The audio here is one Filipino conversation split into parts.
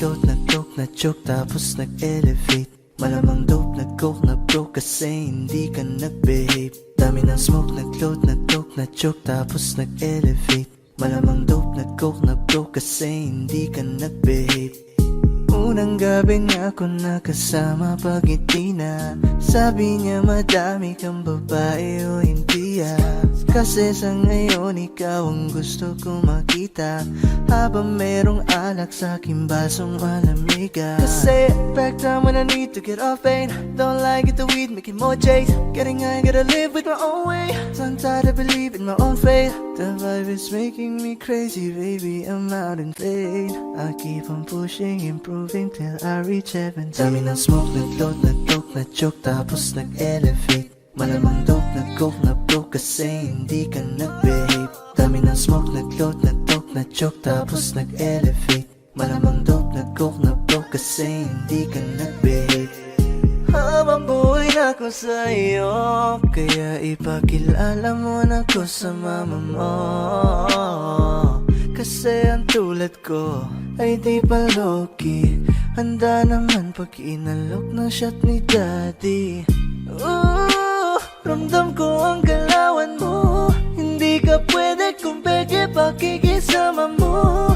nag-float, nag-coke, na-choke, tapos nag-elevate. Malamang dope, nag-coke, na-broke kasi hindi ka nag-behave. Dami ng smoke, nag-float, nag-coke, na-choke, tapos nag-elevate. Malamang dope, nag-coke, na-broke kasi hindi ka nag-behave. Unang gabi niya ako nakasama pag ngiti na. Sabi niya madami kang babae o hindi Kasi sa ngayon ikaw ang gusto kong makita. Habang merong alak sa aking basong malamig Kasi back time when I need to get off pain. Don't like it the weed, making more chase. Getting high, gotta live with my own way. So I'm tired of believing my own fate. The vibe is making me crazy, baby, I'm out in vain. I keep on pushing, improving till I reach heaven. Dami ng smoke, nag-float, nag-coke, na-choke, tapos nag-elevate. Malamang dope, nag-coke, na-broke kasi hindi ka nag-behave. Dami ng smoke, nag-float, nag-coke, na-choke, tapos nag-elevate. Malamang dope, nag-coke, na-broke kasi hindi ka nag-behave. Habang buhay na ako sa'yo, kaya ipakilala mo na ko sa mama mo. Kasi ang tulad ko ay di pa low-key. Handa naman pag inalok ng shot ni daddy. Ramdam ko ang galawan mo. Hindi ka pwede kung peke pakikisama mo.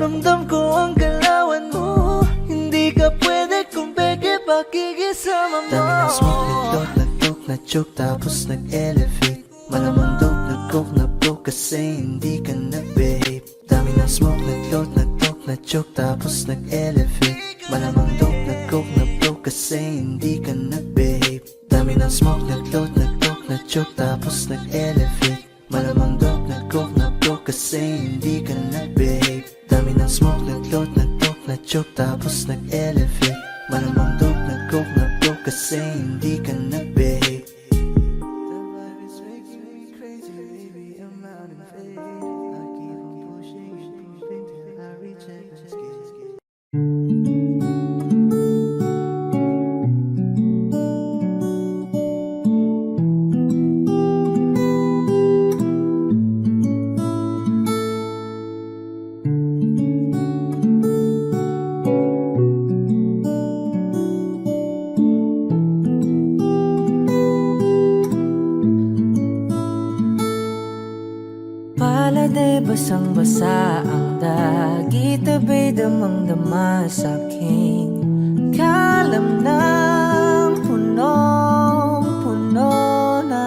Ramdam ko ang galawan mo. Hindi ka pwede kung peke pakikisama mo. Dami ng smoke, nag-float, nag-coke, na-choke, tapos nag-elevate. Malamang dope, nag-coke, na-broke kasi hindi ka nag-behave. Dami ng smoke, nag-float, nag-coke, na-choke, tapos nag-elevate. Malamang dope, nag-coke, na-broke kasi hindi ka nag-behave. Dami ng smoke, nag-float, nag-coke, na-choke, tapos nag-elevate. Malamang dope, nag-coke, na-broke kasi hindi ka nag-behave. Dami ng smoke, nag-float, nag-coke, na-choke, tapos nag-elevate. Malamang dope, nag-coke, na-broke kasi hindi ka nag-behave. The vibe is making me crazy, baby, I'm out in vain. I keep on pushing, improving till I reach heaven's gate. Palade basang-basa ang dagit, abay damang-dama sa'king kalamnang punong-puno na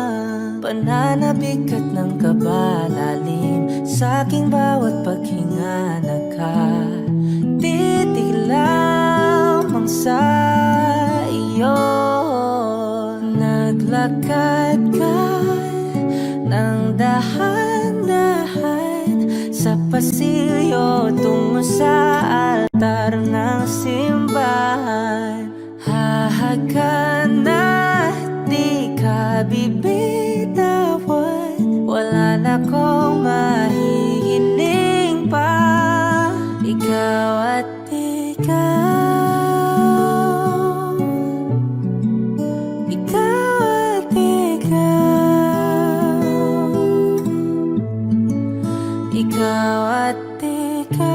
pananabik at ng kabalalim sa'king bawat paghinga. Nakatitig lamang sa iyo. Naglakad ka ng dahan-dahan sa pasilyo tungo sa altar ng simbahan. Hahagan at di ka bibitawan. Wala na kong mahihiling pa. Ikaw at ikaw, ikaw at ikaw, ikaw at ikaw,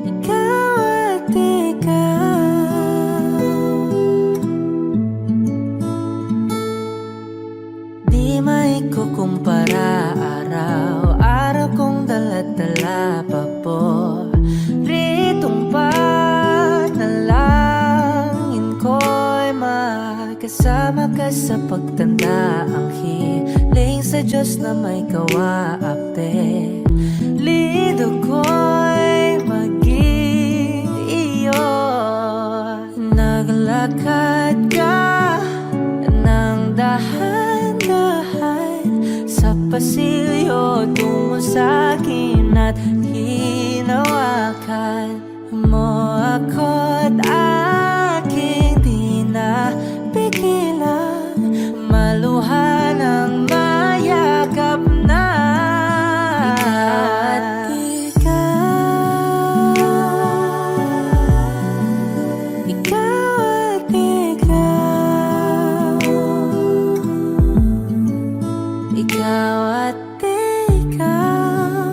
ikaw at ikaw. Di maikukumpara, araw-araw kong dala-dala pa po ritong panalangin ko'y makasama ka sa pagtanda. Ang hiling sa Diyos na may kawaapte, lido ko'y maging iyo. Naglakad ka ng dahan-dahan sa pasilyo tungo sa'kin at hinawakan mo ako't aking di na pigilan. Maluhan ang mayakap na ikaw at ikaw, ikaw at ikaw, ikaw at ikaw,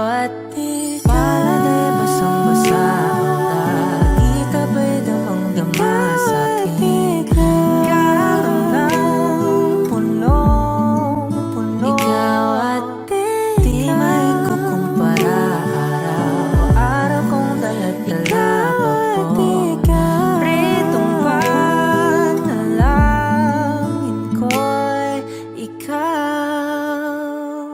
at ikaw. Palagay basang-basa ang lagi sabay damang-dama sa akin. Karamdam punong-puno. Ikaw at ikaw, di maikukumpara. Araw-araw kong dala-dala pa po. Pritong panalangin ko'y ikaw.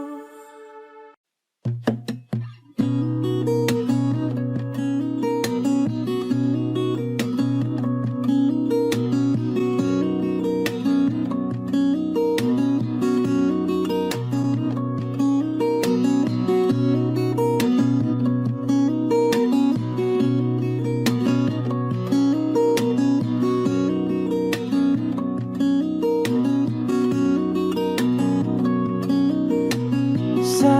Sa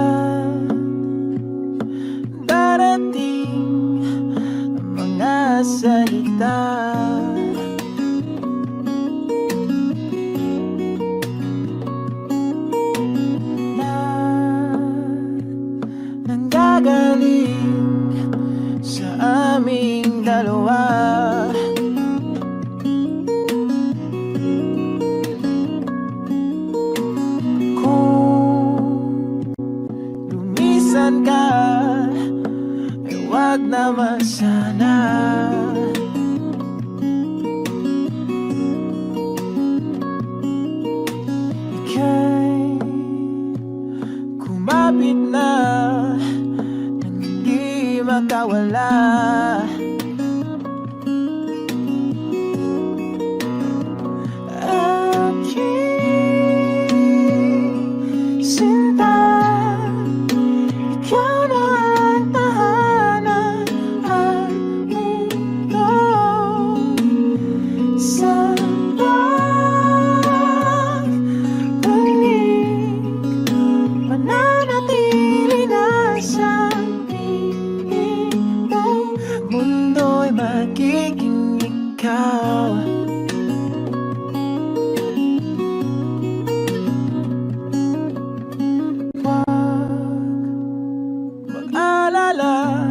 darating mga salita, na nanggagaling sa aming dalawa. Kung lumisan ka, ay wag naman sana. Ika'y kumapit na nang hindi makawala. Aking sinta, ikaw na ang tahanan at mundo. Sa pagbalik, mananatili na sa piling mo. Mundo'y magiging ikaw. Mag-alala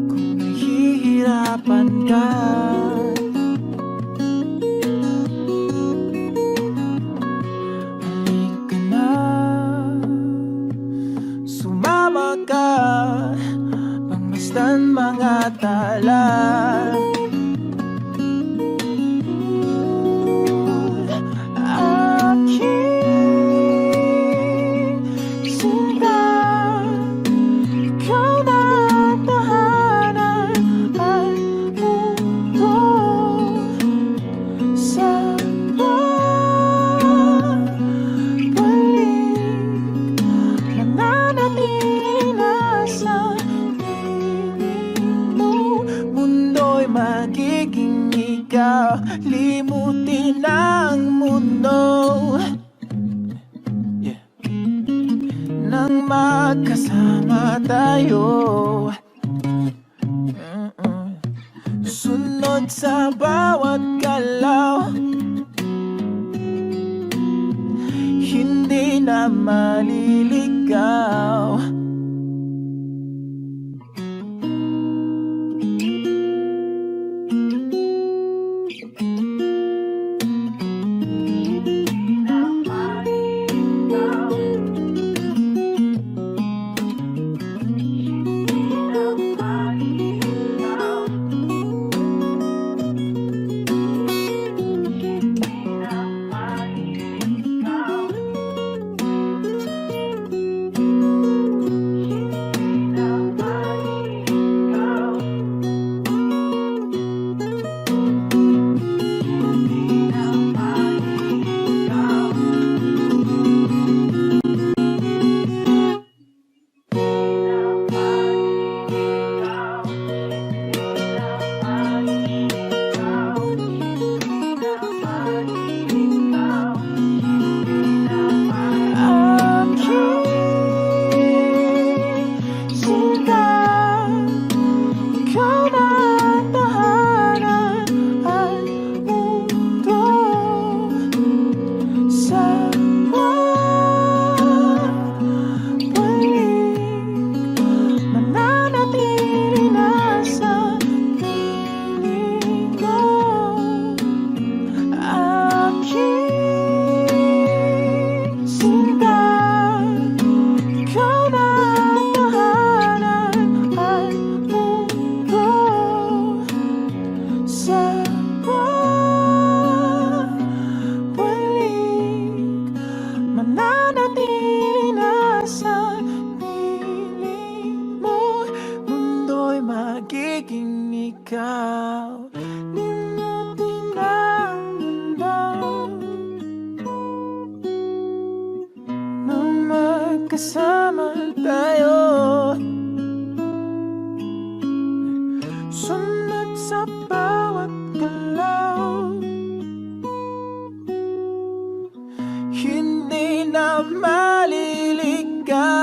kung nahihirapan ka. Halika na, sumama ka, pangmasdan mga tala. Aking sinta, ikaw na ang tahanan at mundo. Sa pagbalik, mananatili na sa piling mo. Mundo'y magiging ikaw, limutin ang mundo. Nang magkasama tayo, sunod sa bawat galaw, hindi na maliligaw. ikaw. Limutin ang mundo nung magkasama tayo. Sunod sa bawat galaw, hindi na maliligaw.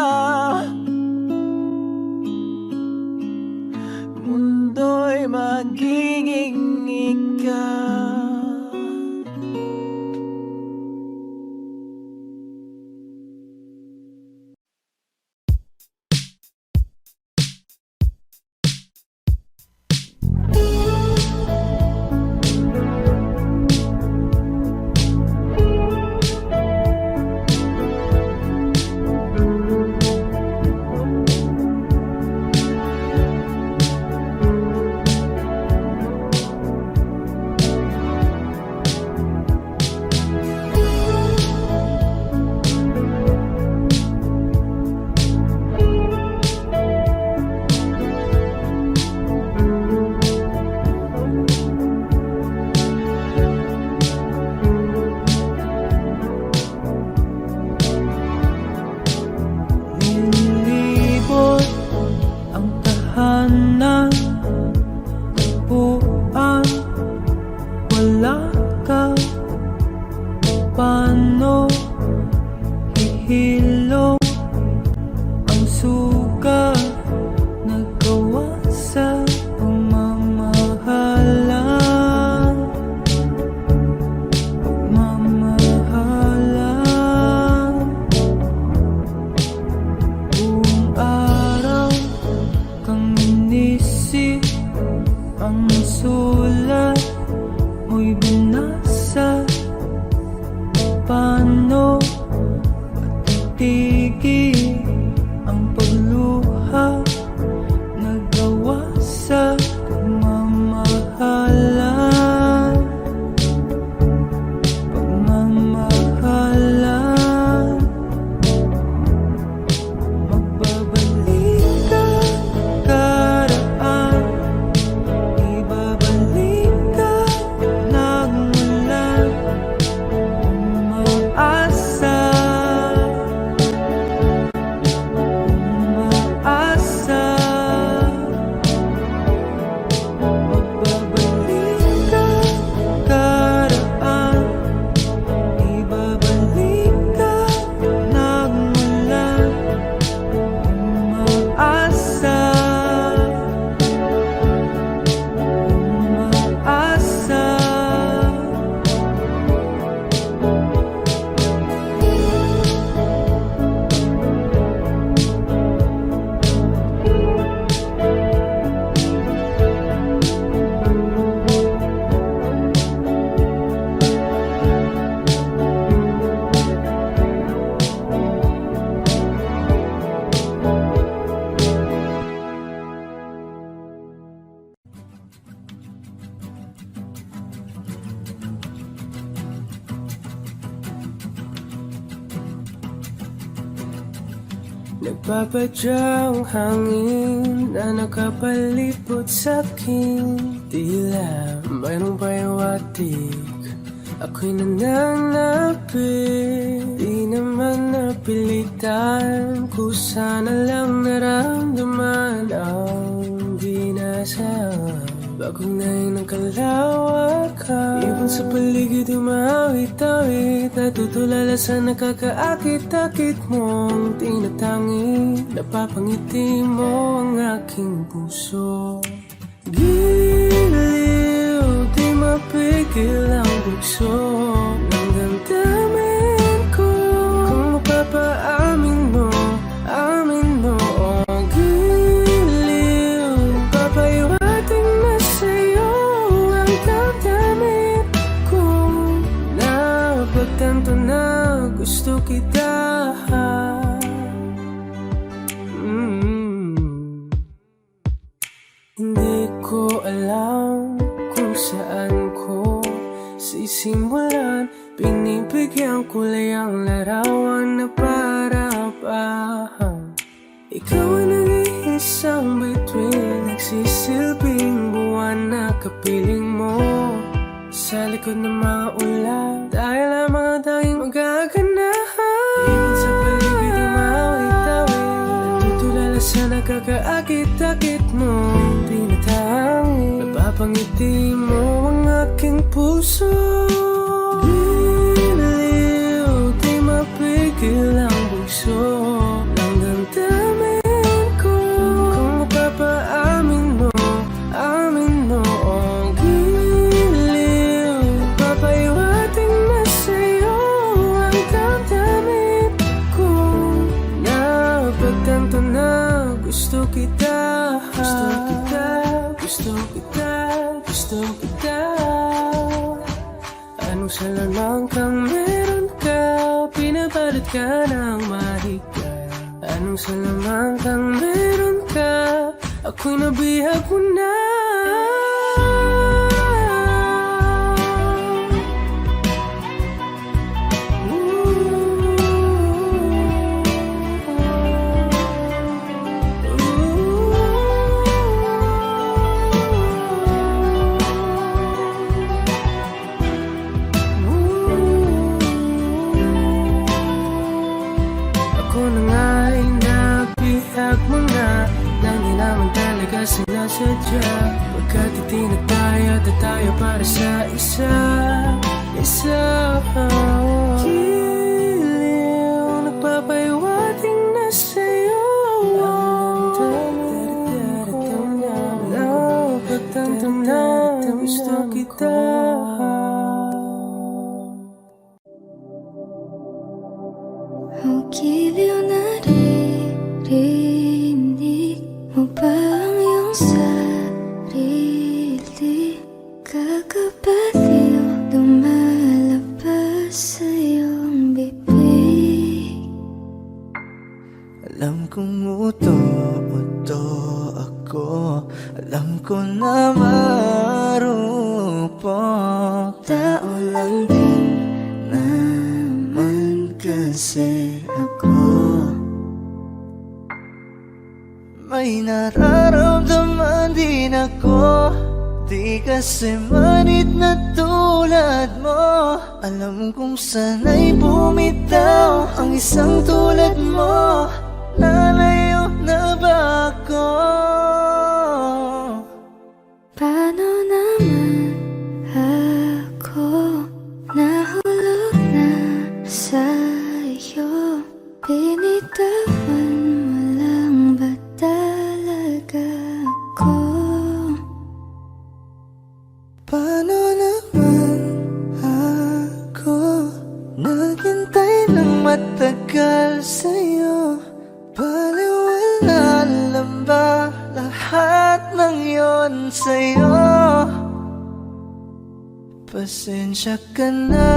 Mundo'y magiging ikaw. Nilibot ang tahanan, buwan, wala ka. Paano hihilom ang suga, nagawa sa pagmamahalan, pagmamahalan. Buong araw kang inisip, ang sulat mo'y binasa. Paano patitigil ang pagluha, nagawa sa pagmamahalan, pagmamahalan. Magbabalik ka karaan, ibabalik ka nagmula. Umaasa, umaasa. Magbabalik ka karaan, ibabalik ka nagmula. Umaasa, umaasa. Nagpapadyang hangin na nakapalipot sa'kin, tila mayroong payawatig, ako'y nananapit. Di naman napilitan, kusana lang naramdaman ang dinasal. Bago ngayon ang kalawakan, ibon sa paligid umawit-awit, natutulala sa nakakaakit-akit mong tinatangi. Napapangiti mo ang aking puso. Giliw, di mapigil ang bugso ng damdamin ko. Kung mapapaamin mo, amin mo. Oh, giliw, papayawating na sa'yo ang damdamin ko. Napagtanto na gusto kita. Hindi ko alam kung saan ko sisimulan. Pinibigyan ko lang ang larawan na para-parahan. Ikaw ang nag-iisang bituin, nagsisilbing buwan kapiling mo sa likod ng mga ulan. Dahil ang mga tanging magaganahan ibig sa paligid ay mawit-awit. Nagtutulala sa nakakaakit-akit mo tinatangin. Napapangiti mo ang aking puso. Giliw, di mapigil ang bugso ng damdamin ko. Kung mapapaamin mo, amin mo ang giliw. Papaiwating na sa'yo ang damdamin ko. Napagtanto na gusto kita, gusto kita, gusto kita, gusto kita. Anong salamang kang meron ka, pinabalot ka ng mahigpit. Anong salamang kang meron ka, ako'y nabihag mo na. Ako na nga ay nabihag mo na, nang di naman talaga sinasadya. Pagkatitinag tayo at tayo para sa isa. Giliw, nagpapaiwating na sa'yo ang damdamin ko. Napagtanto na gusto kita. Ang giliw, naririnig mo ba ang iyong sarili? Kakabaliw, lumalabas sa iyong bibig. Alam kong uto-uto ako, alam ko na marupok. Tao lang din naman kasi ako. May nararamdaman din ako, di kasi manid na tulad mo. Alam kong sana'y bumitaw ang isang tulad mo. Lalayo na ba ako? Paano naman ako nahulog na sa'yo? Binitawan mo lang ba talaga ako? Paano naman ako naghintay ng matagal sa'yo? Baliwala lang ba lahat ng yon sa'yo? Pasensya ka na,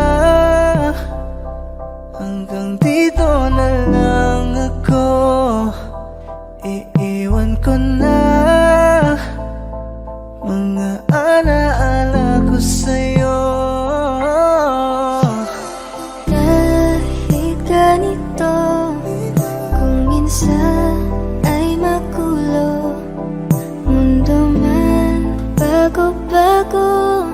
hanggang dito na lang ako. Iiwan ko na mga alaala ko sa'yo. Kahit ganito, kung minsan ay magulo, mundo man bago-bago,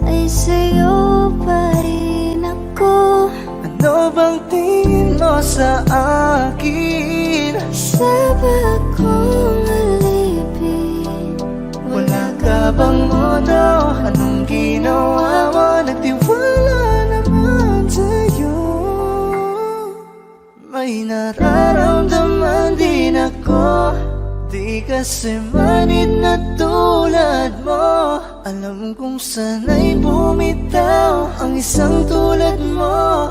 ay sa'yo pa rin ako. Ano bang tingin mo sa akin? Saba akong alipin. Wala ka bang modo? Anong ginawa mo? Nagtiwala naman sa'yo. May nararamdaman din ako, di kasi manid na tulad mo. Alam kong sana'y bumitaw ang isang tulad mo.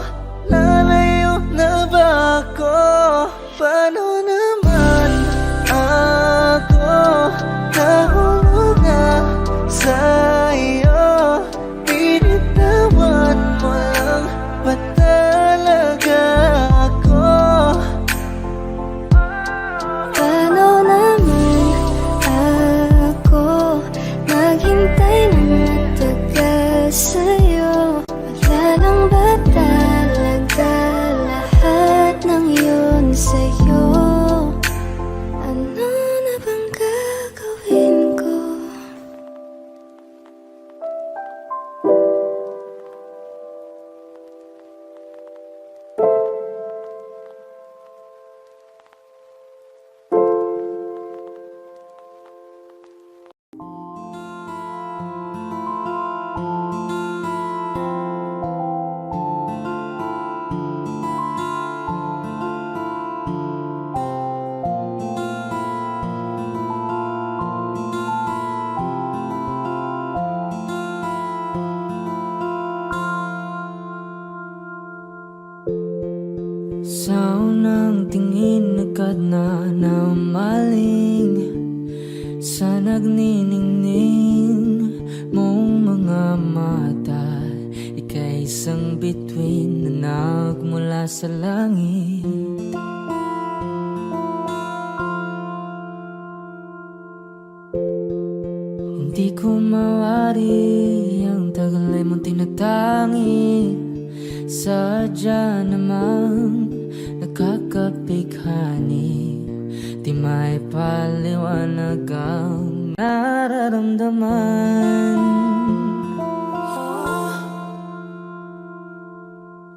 Lalayo na ba ako? Paano naman ako nahulog na sa'yo? Binitawan mo lang ba talaga ako? Paano naman ako naghintay ng matagal sa'yo? Wala lang ba talaga lahat ng yun sa'yo? ng tingin agad na naumaling sa nagniningning mong mga mata. Ika'y isang bituin na nagmula sa langit. Hindi ko mawari ang tagal ay mong tinatangi. Sadya namang nakakabighani. Di may paliwanag ang nararamdaman.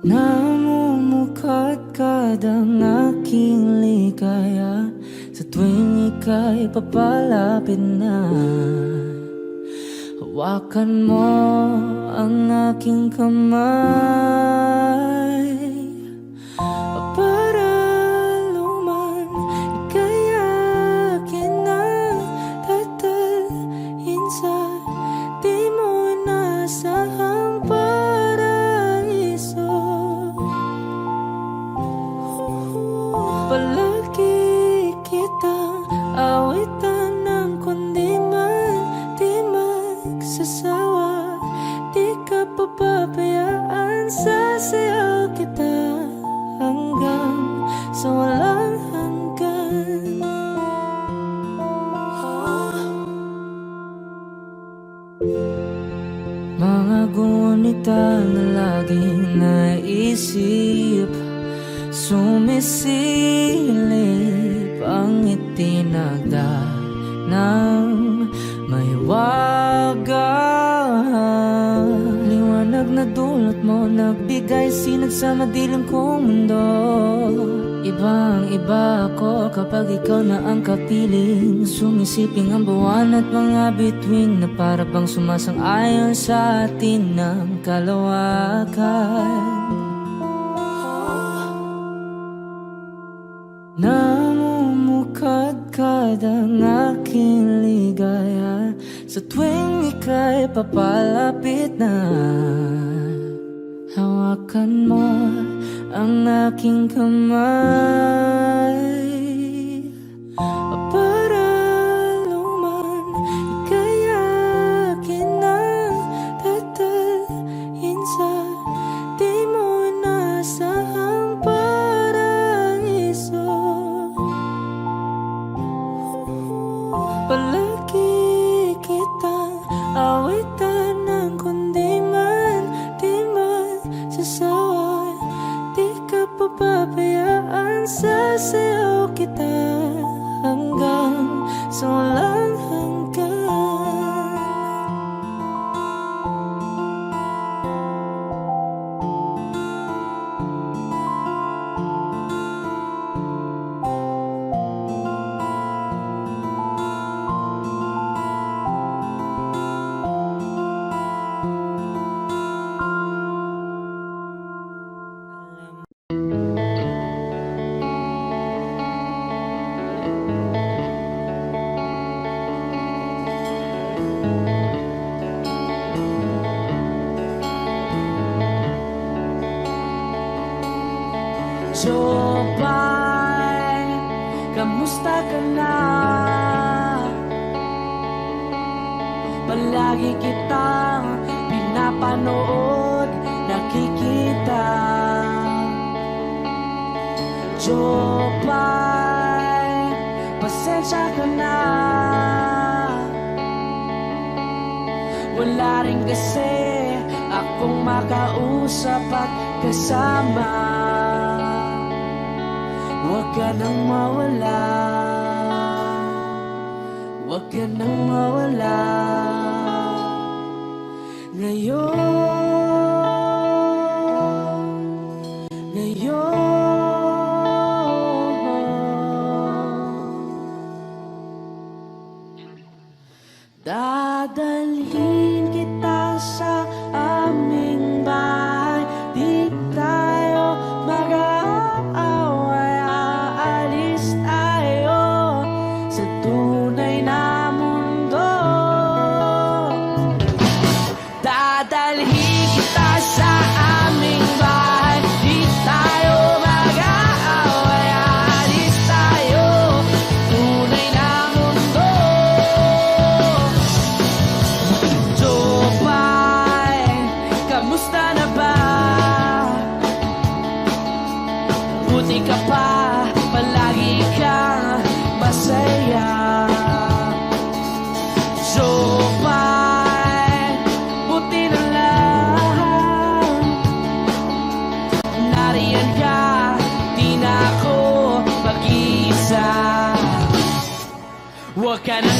Namumukadkad ang aking ligaya sa tuwing ika'y papalapit na. Hawakan mo ang aking kamay para luman ika'y akin na tatalhin sa di mo inasahang paraiso. Palagi kitang awitan ng kundi man di magsasawa. Di ka papabayaan, sasayaw kita hanggang sa walang hanggan. Mga gunita na laging naisip, sumisilip ang itinagda ng mahiwaga. Liwanag na dulot mo, nagbigay sinag sa madilim kong mundo. Ibang iba ako kapag ikaw na ang kapiling. Sumisiping ang buwan at mga bituin na para bang sumasang-ayon sa atin ng kalawakan. Namumukadkad ang aking ligaya sa tuwing ika'y papalapit na. Hawakan mo ang aking kamay para luman ika'y akin na tatalhin sa di mo inasahang paraiso. Palagi kitang awitan ng kundi man di magsasawa. Di ka papabayaan, sasayaw kita hanggang sa walang hanggan. Jopay, kamusta ka na? Palagi kitang pinapanood, nakikita. Jopay, pasensya ka na. Wala rin kasi akong makausap at kasama. Huwag ka nang mawala, huwag ka nang mawala. Ngayon dadalhin kita sa aming bahay. Di tayo mag-aaway, aalis tayo sa tunay na mundo. Dadalhin kita sa aming bahay. Di tayo mag-aaway,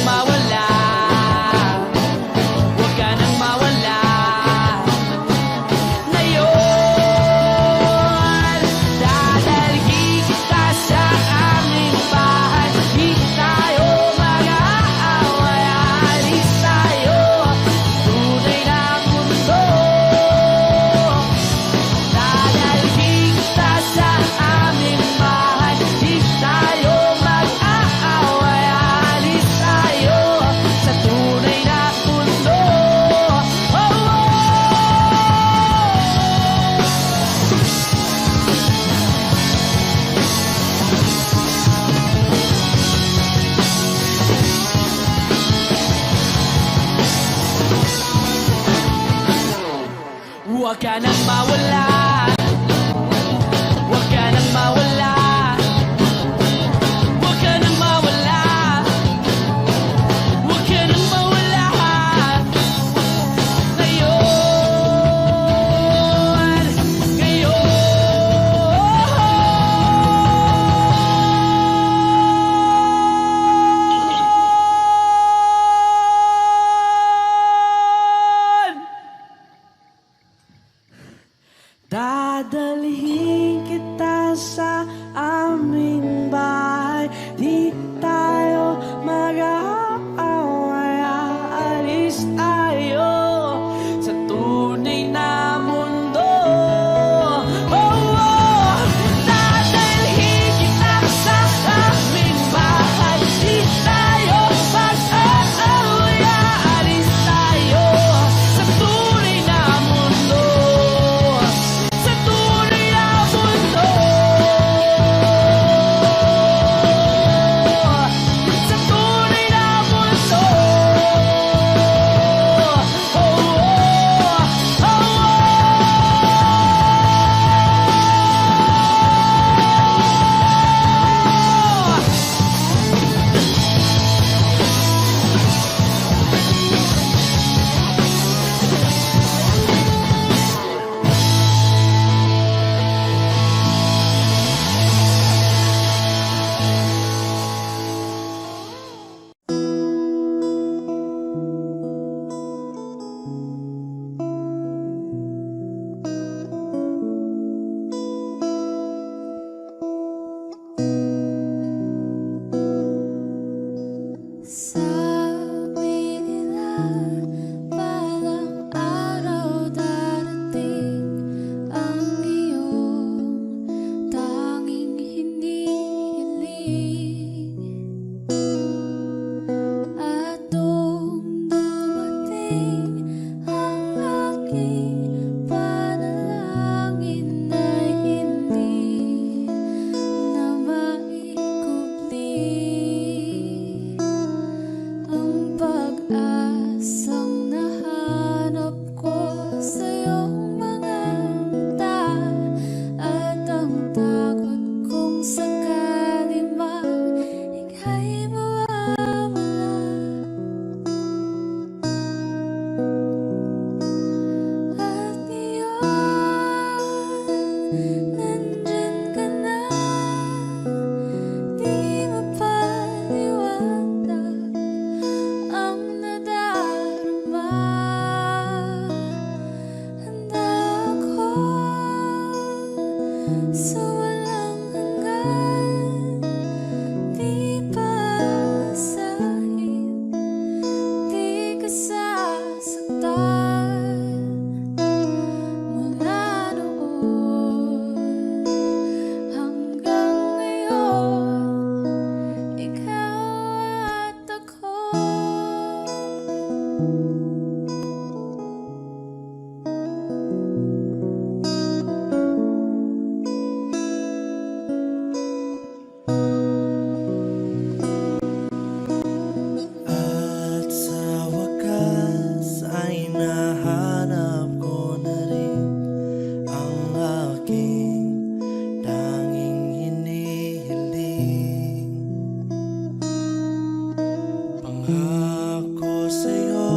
mawala. Huwag ka nang mawala. Ngayon, dadalhin kita sa aming bahay. Di tayo mag-aaway. Alis tayo, tunay na mundo. Dadalhin kita sa aming bahay. Di tayo mag-aaway. Alis tayo sa tunay na mundo. Oh, oh. Huwag ka nang mawala. Huwag ka nang mawala. Huwag ka nang mawala. Huwag ka nang mawala. Ngayon, ngayon. Dadalhin kita sa aming bahay. Di tayo mag-aaway. Aalis tayo sa tunay na mundo. Oh, oh. Dadalhin kita sa aming bahay. Di tayo mag-aaway. Aalis tayo sa tunay na mundo. Sa tunay na mundo. Sa tunay na mundo. Oh, oh, oh, oh. Sabi nila balang araw darating ang iyong tanging hinihiling. At nung dumating ang aking panalangin ay hindi na maikubli. Ang pag-asang nahanap ko sa iyong mga mata at ang takot kong sakali mang ika'y mawawala. At ngayon, nandyan ka na, di mapaliwanag ang nadarama. Handa ako sa walang hanggan, di pasahin, di ka sasaktan. Mula noon hanggang ngayon, ikaw at ako. At sa wakas ay nahanap ko na rin ang aking tanging hinihiling. Pangako sa'yo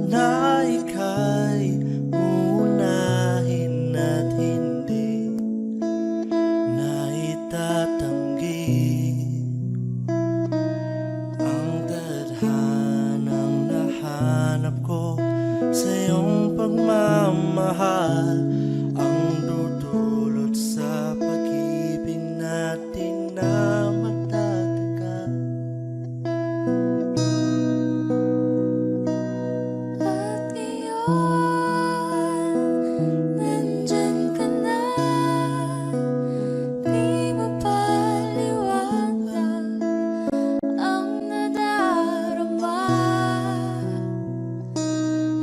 na ika'y uunahin at hindi na itatanggi ang tadhana. pagmamahal ang dudulot sa pag-ibig natin na matatagal. At ngayon, nandyan ka na. Di mapaliwanag ang nadarama.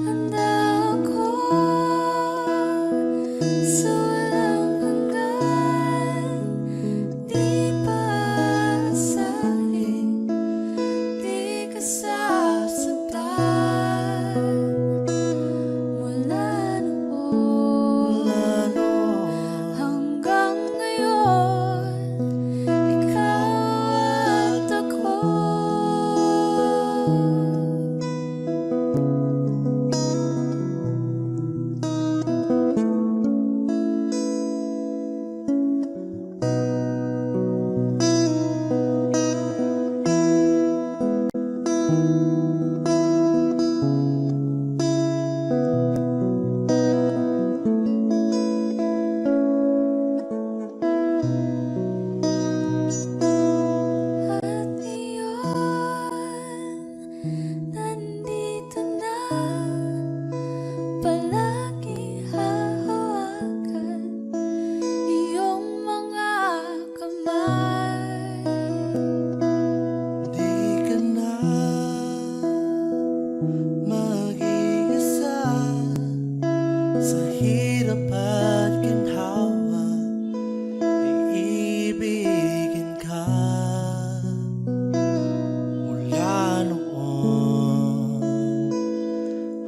Handa ako sa walang hanggan. Di paasahin, di ka sasaktan. Mula noon hanggang ngayon, ikaw at ako. At ngayon, nandito na. Palagi hahawakan iyong mga kamay. Di ka na mag-iisa sa hirap at ginhawa. Iibigin ka mula noon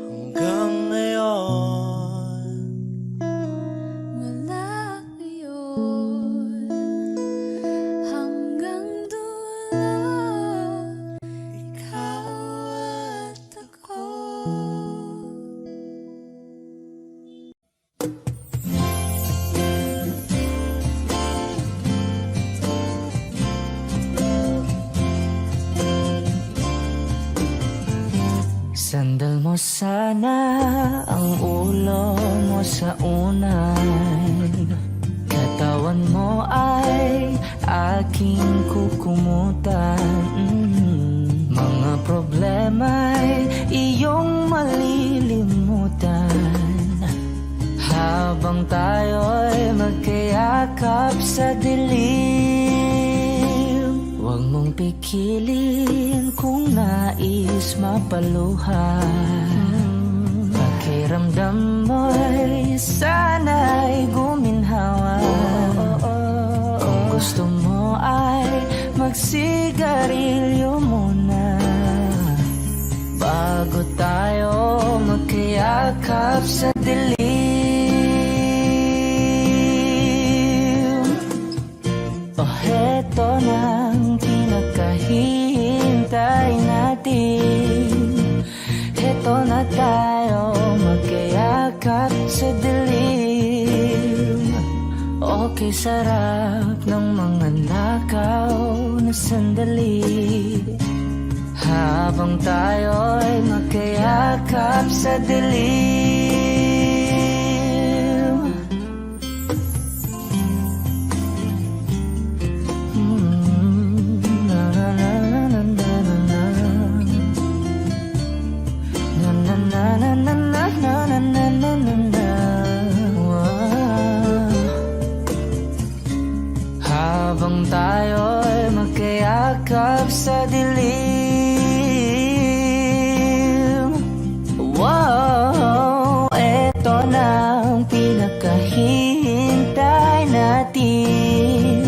hanggang ngayon. Mula ngayon hanggang dulo, ikaw at ako. Sandal mo sana ang ulo mo sa unay. Katawan mo ay aking kukumutan. Mga problema'y iyong malilimutan. Habang tayo'y magkayakap sa dilim, huwag mong pikilin kung nais mapaluhan. Pakiramdam mo'y sana'y guminhawa. Kung gusto mo ay magsigarilyo muna bago tayo magkayakap sa dilim. O heto nang pinakahihintay natin. Heto na tayo magkayakap sa dilim. Okay, sarap ng mga nakaw na sandali. Habang tayo'y magkayakap sa dilim. Na na na na na na na. Na na na na na na na na na na na. Wow. Habang tayo'y magkayakap sa dilim. Wow, eto na ang pinakahihintay natin.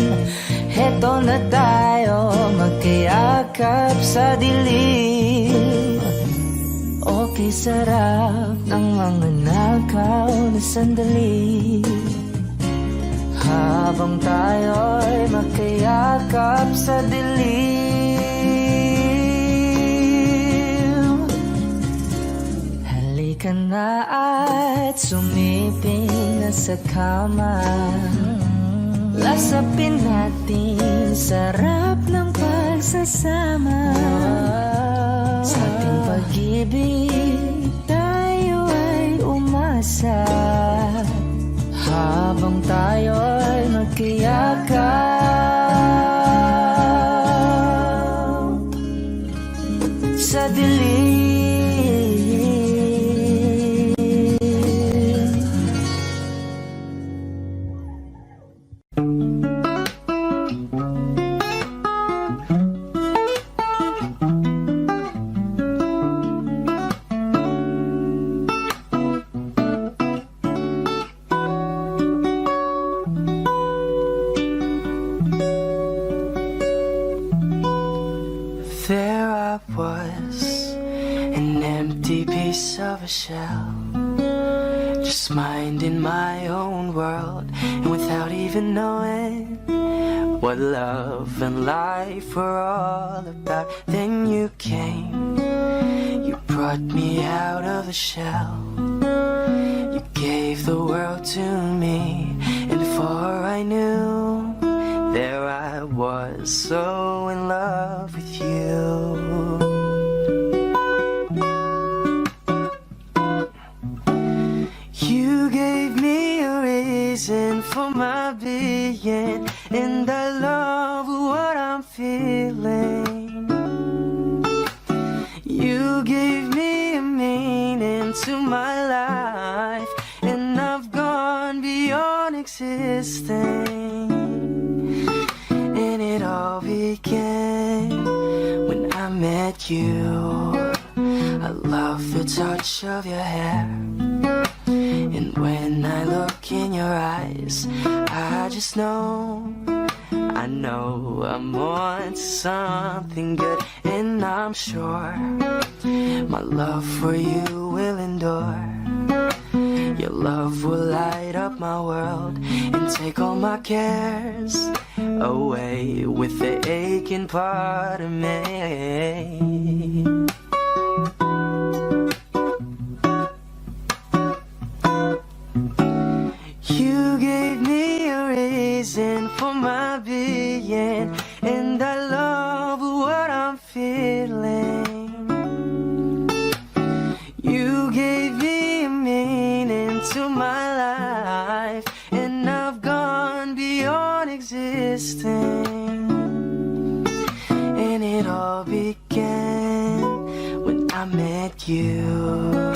Eto na tayo magkayakap sa dilim. Okay, sarap ng mga nakaw na sandali. Habang tayo'y magkayakap sa dilim. Halika na at sumiping na sa kama. Lasapin natin sarap ng pagsasama. Sa ating pag-ibig tayo ay umasa. habang tayo'y magkayakap sa dilim. There I was, an empty piece of a shell, just minding my own world, and without even knowing what love and life were all about. Then you came, you brought me out of the shell, you gave the world to me, and before I knew, there I was, so in love with you. You gave me a reason for my being, and I love what I'm feeling. You gave me a meaning to my life, and I've gone beyond existing. And it all began when I met you. I love the touch of your hair, and when I look in your eyes, I just know, I know I'm on to something good. And I'm sure my love for you will endure. Your love will light up my world and take all my cares away with the aching part of me. You gave me a reason for my being, and I love what I'm feeling. You gave me a meaning to my life, and I've gone beyond existing. And it all began when I met you.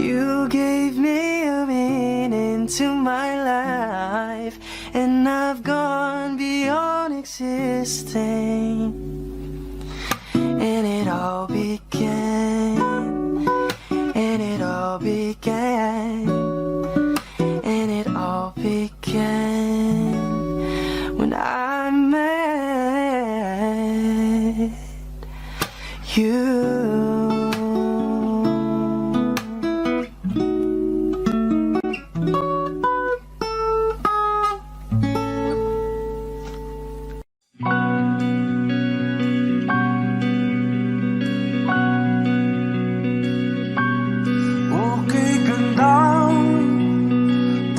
You gave me a meaning to my life, and I've gone beyond existing. And it all began, and it all began, and it all began when I met you.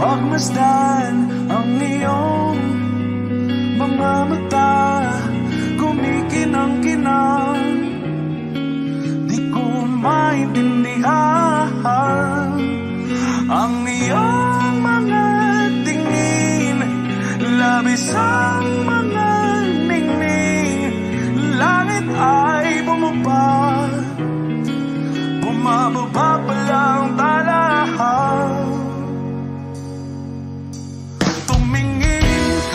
Pagmasdan ang iyong mga mata, kumikinang-kinang, di ko maintindihan ang iyong mga tingin, labis ang mga ningning. Langit ay bumaba, bumababa pa lang talahan.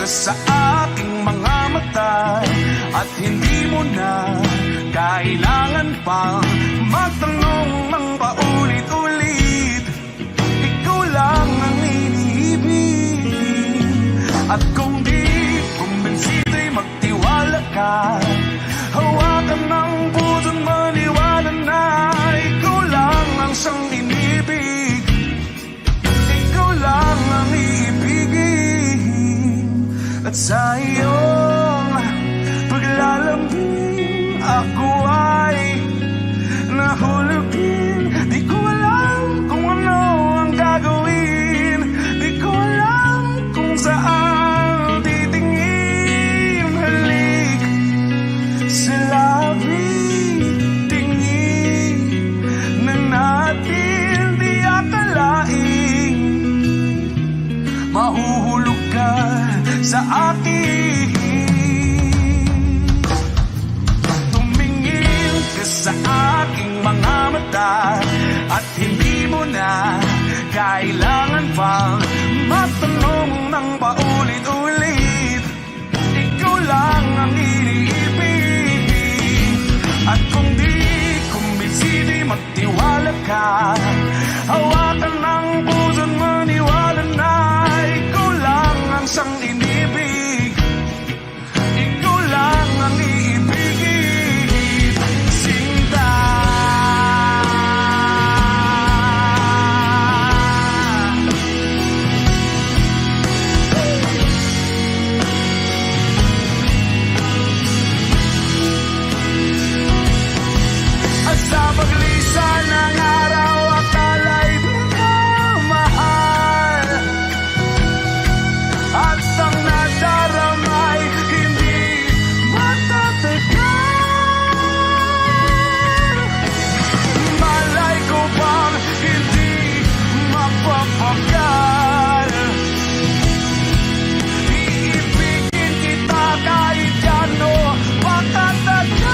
Sa aking mga mata, at hindi mo na kailangan pang magtanong ng paulit-ulit. Ikaw lang ang iniibig, at kung di kumbinsido'y magtiwala ka. Hawakan ng puso't maniwala na ikaw lang ang siyang inibig. Ikaw lang ang iibigin. At sa iyong paglalambing, ako ay nahulugin. Di ko alam kung ano ang gagawin, di ko alam kung saan titingin. Halik sa labi, tingin na natin di akalain. kailangan pang matanong ng paulit-ulit. Ikaw lang ang iniibig. At kung di kumbinsi, di magtiwala ka. Hawakan ng puso't maniwala na ikaw lang ang siyang inibig. Ikaw lang ang iibigin, Sinta. At sa paglisan ng araw, akala'y di ka mahal. At ang nadaramay hindi matatagal. Malay ko bang hindi mapapagal. Iibigin kita kahit gano patatagal.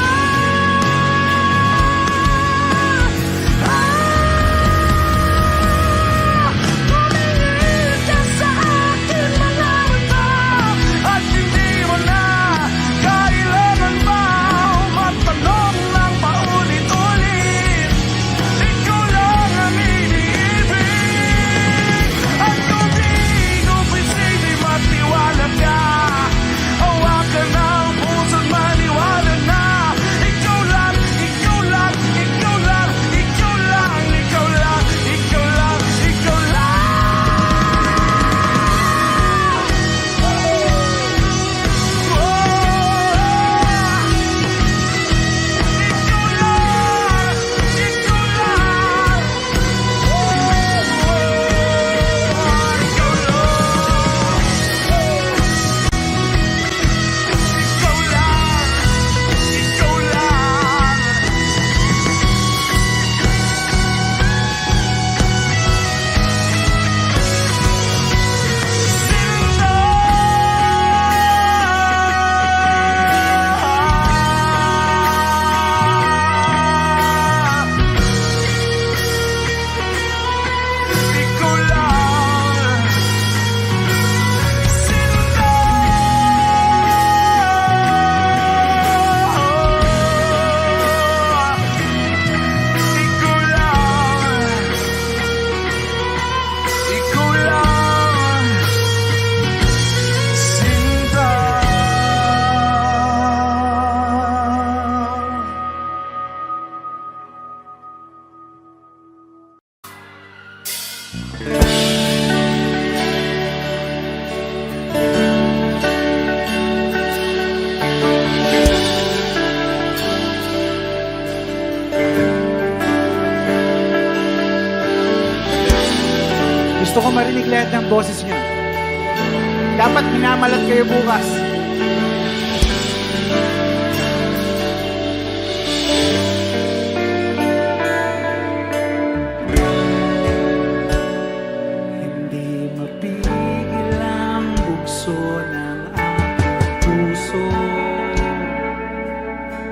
Tumingin ka sa akin mga mata at hindi mo na kailangan pa matanong ng paulit-ulit. Ikaw lang ang iniibig. At kung di kumbinsi, di matiwala ka. Hawakan ng puso't maniwala na ikaw lang, ikaw lang, ikaw lang, ikaw lang, ikaw lang, ikaw lang, ikaw lang. Gusto ko marinig lahat ng boses niyo. Dapat minamalat kayo bukas. Hindi mapigil ang bugso ng aking puso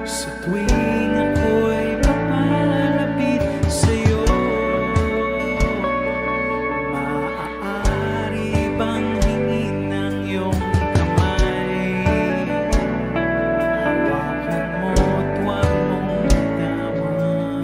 sa tuwing ako'y papalapit sa'yo. Maaari bang hingin ng iyong kamay? Hawakan mo't huwag mong bitawan.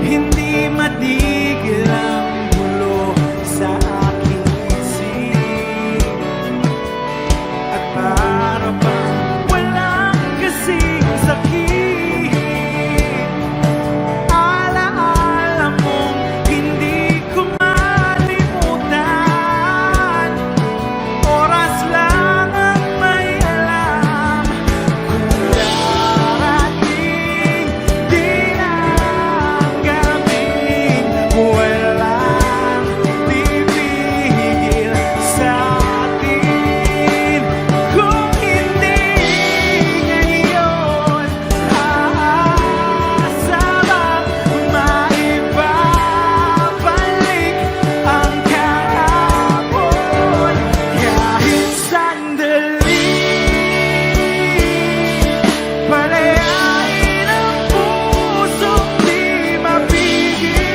Hindi matigil ang gulo sa aking isip. At para bang walang kasing sakit, alaala mong hindi ko malimutan. Oras lang ang may alam kung darating din ang gabi. Walang pipigil sa atin. Kung hindi ngayon, aasa bang maibabalik ang kahapon? Kahit sandali, palayain ang puso't di mapigil.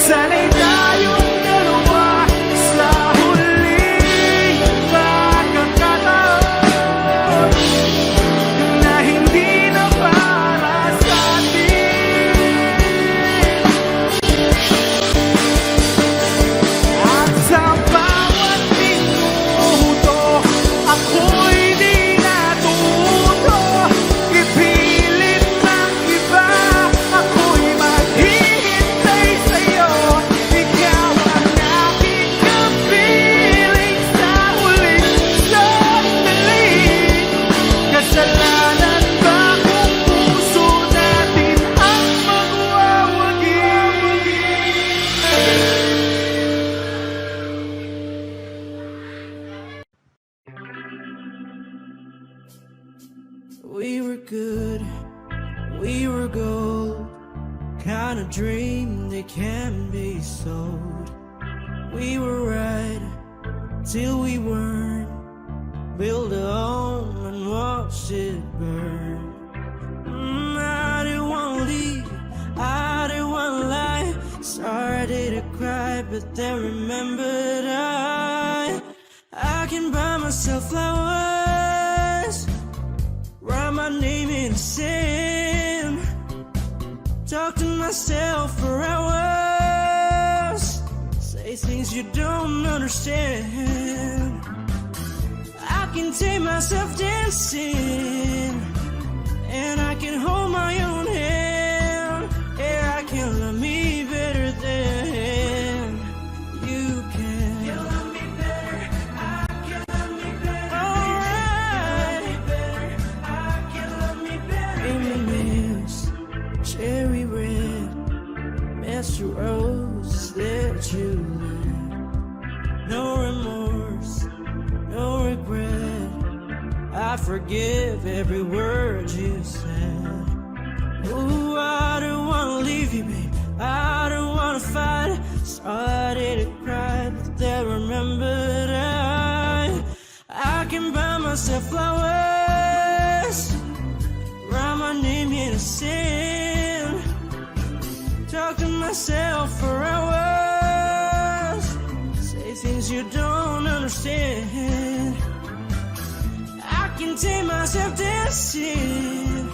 Sana'y tayong dalawa sa huling pagkakataon na hindi na para sa atin. At sa bawat minuto, ako'y di natuto ipilit ng iba. Ako'y maghihintay sa'yo. Ikaw ang aking kapiling sa huling sandali. Kasalanan ba kung puso natin ang magwawagi? We were good, we were gold, kind of dream that can be sold. We were right till we weren't, build a home and watch it burn. I didn't want to leave, I didn't want to lie, started to cry but then remembered I can buy myself flowers, write my name in the sand, talk to myself for hours, say things you don't understand. I can take myself dancing, and I can hold my own hand. Yeah, I can love me better than you can. You love me better, I can love me better. Alright, I can love me better. M&M's, cherry red, Mr. Rose that you left. No remorse, no regret. I forgive every word you said. Ooh, I don't wanna leave you, babe, I don't wanna fight. Started to cry, but then remembered I can buy myself flowers, write my name in the sand, talk to myself for hours, say things you don't understand. I can take myself dancing,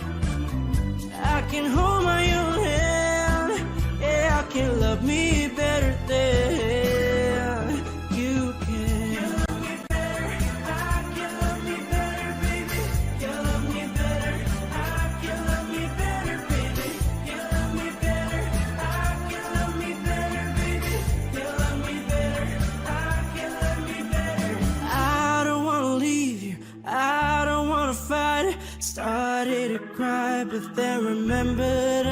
I can hold my own hand. Yeah, I can love me better than you can. You love me better, I can love me better, baby. You love me better, I can love me better, baby. You love me better, I can love me better, baby. You love me better, I can love me better. I don't wanna leave you, I don't wanna fight. Started to cry, but then remembered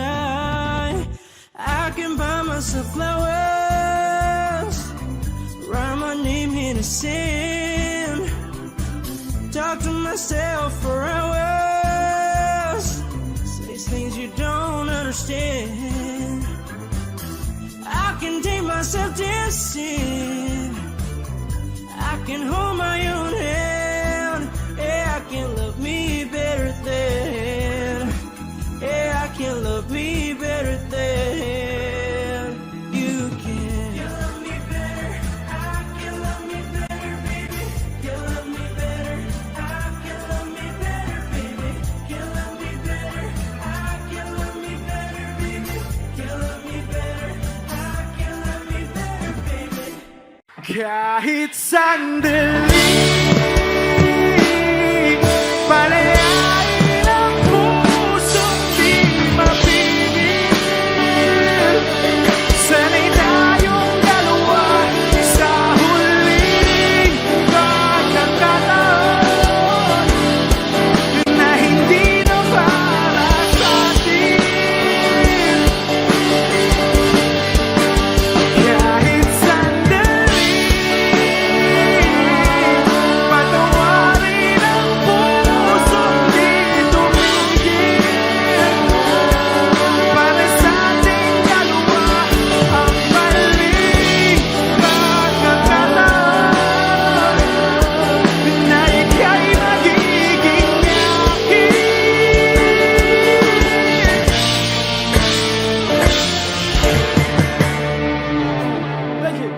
I can buy myself flowers, write my name in the sand, talk to myself for hours, say things you don't understand. I can take myself dancing, I can hold my own hand. Yeah, I can love me better than, yeah, I can love me better than you can. You love me better, I can love me better, baby. You love me better, I can love me better, baby. You love me better, I can love me better, baby. Kahit sandali, palayain ang pusong di mapigil. Sana'y tayong dalawa sa huling pagkakataon na hindi na para sa atin. Kahit sandali, patawarin ang pusong di tumigil. Para sa ating dalawa ang maling pagkakataon na ika'y magiging akin. Thank you.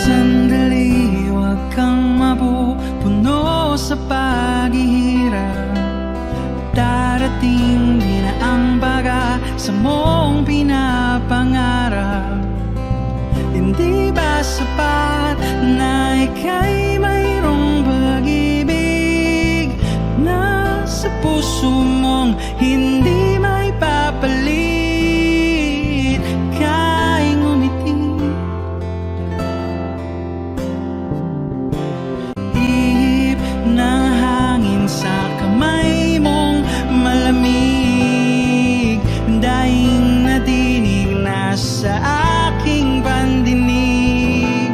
Sandali, huwag kang mapupuno sa paghihirap. Darating din ang baga sa mong pinapangarap. Hindi ba sapat na ika'y mayroong pag-ibig na sa puso mong hindi may papalit? Ika'y ngumiti, ihip ng hangin sa kamay mong malamig. Daing na tinig na sa aking pandinig.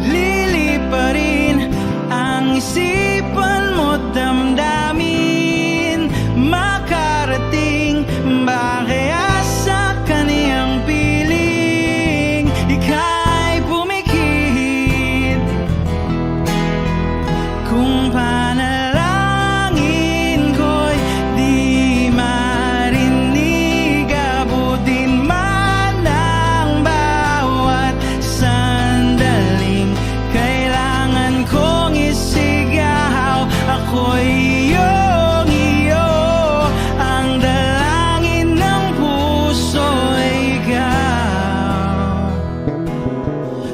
Liliparin ang isipan mo't damdamin. Makarating ba kaya sa kaniyang piling? Ika'y pumikit kung panalangin ko'y di marinig. Abutin man ang bawat sandaling kailangan kong isigaw. Ako'y iyong iyo, ang dalangin ng puso ay ikaw.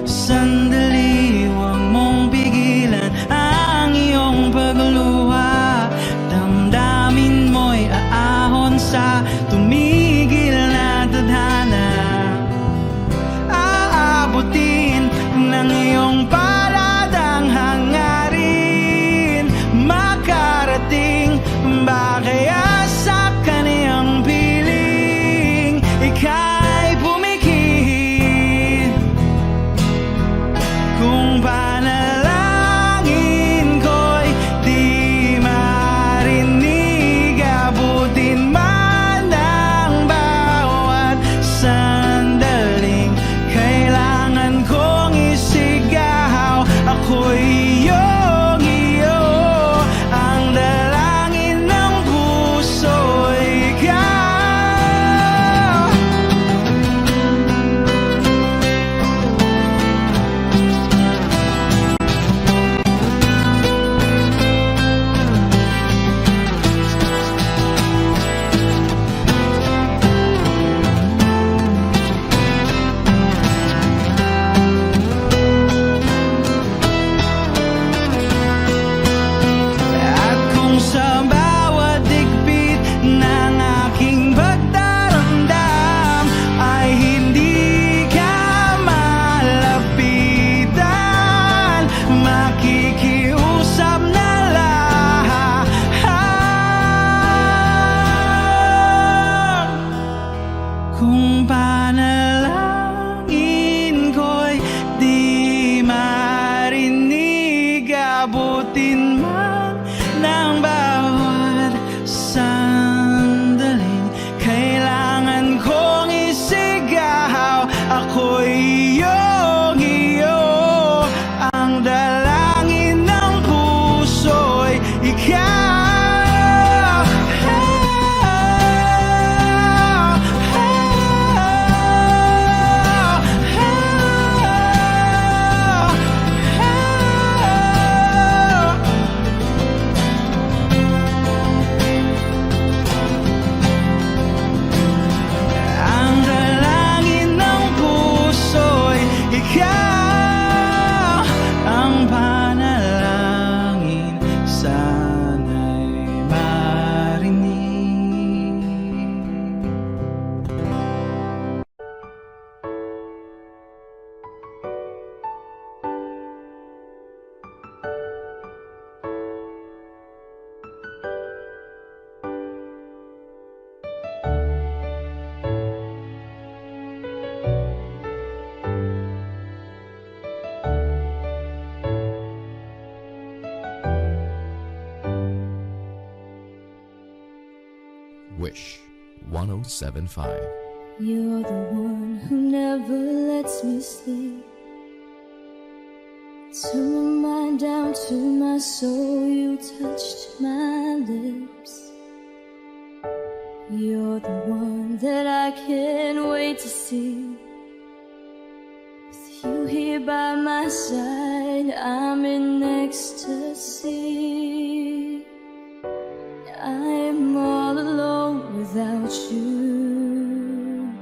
Sandali, huwag mong pigilan ang iyong pagluha. Damdamin mo'y aahon sa tumigil na tadhana. Aabutin ng iyong paladang hangarin. Makarating ba kaya sa kaniyang piling? Ika'y pumikit kung panalangin ko'y di marinig. Abutin man ang bawat sandaling kailangan kong isigaw. Ako'y iyong iyo, ang dalangin ng puso ay ikaw. At kung sa bawat digpit ng aking pagdaramdam ay hindi ka malapitan, makikiusap na lang. Kung panalangin ko'y di marinig. Abutin man ng bawat sandaling kailangan kong isigaw. Ako'y iyong iyo, ang dalangin ng puso 1075. You're the one who never lets me sleep. Turn my mind down to my soul, you touched my lips. You're the one that I can't wait to see. With you here by my side, I'm in ecstasy. I'm all alone without you.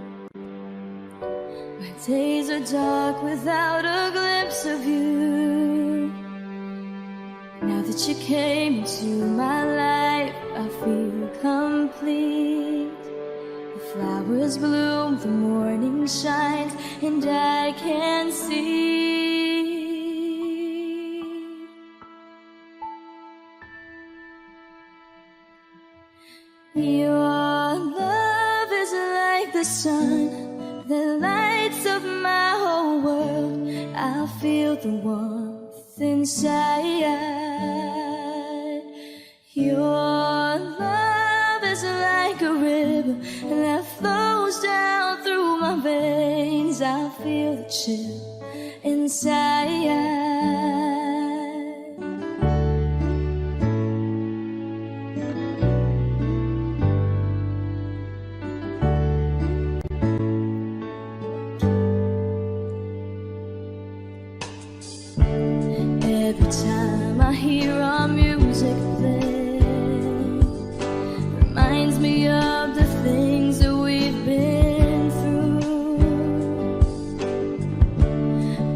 My days are dark without a glimpse of you. Now that you came into my life, I feel complete. The flowers bloom, the morning shines, and I can see. Your love is like the sun that lights up my whole world. I feel the warmth inside. Your love is like a river that flows down through my veins. I feel the chill inside. Every time I hear our music play, reminds me of the things that we've been through.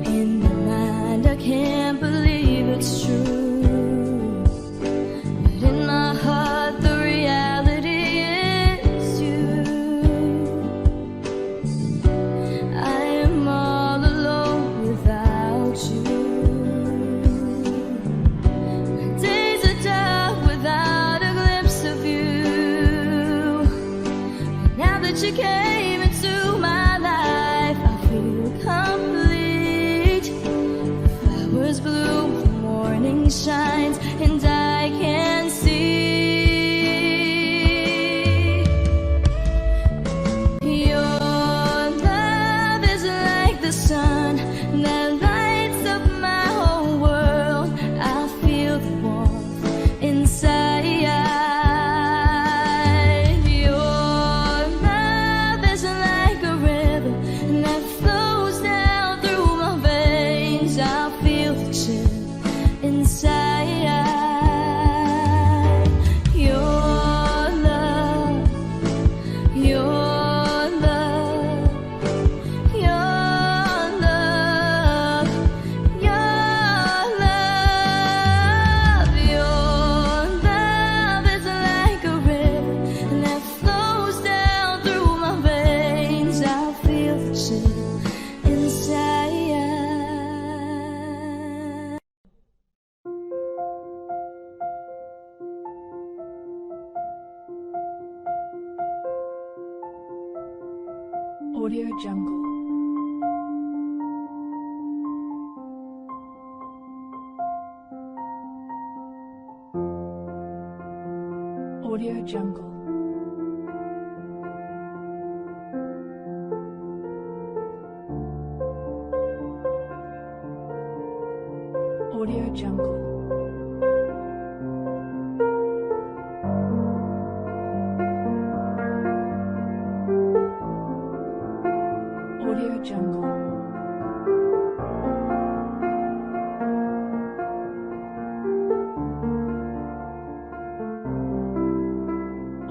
In my mind, I can't believe it's true, but in my heart, the reality is you. I am all alone without you. You came into my life, I feel complete. The flowers bloom, the morning shines, and I can see. Your love is like the sun that lights up my whole world. I feel the warmth inside. Audio Jungle. Audio Jungle. Audio Jungle. Audio Jungle.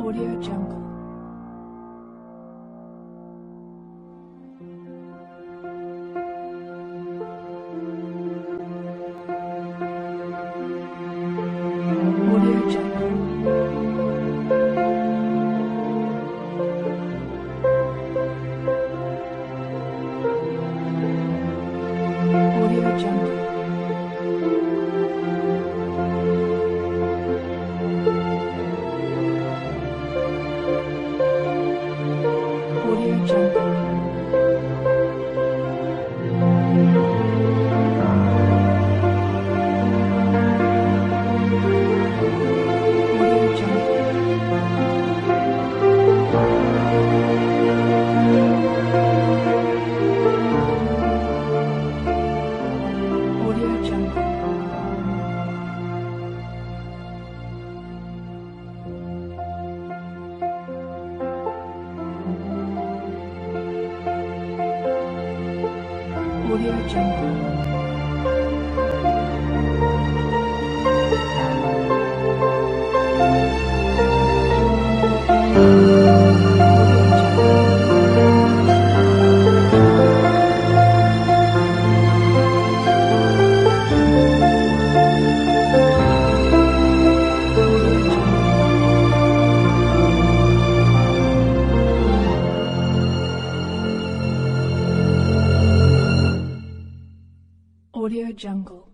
Audio Jungle. Audio Jungle. Audio Jungle. Audio Jungle.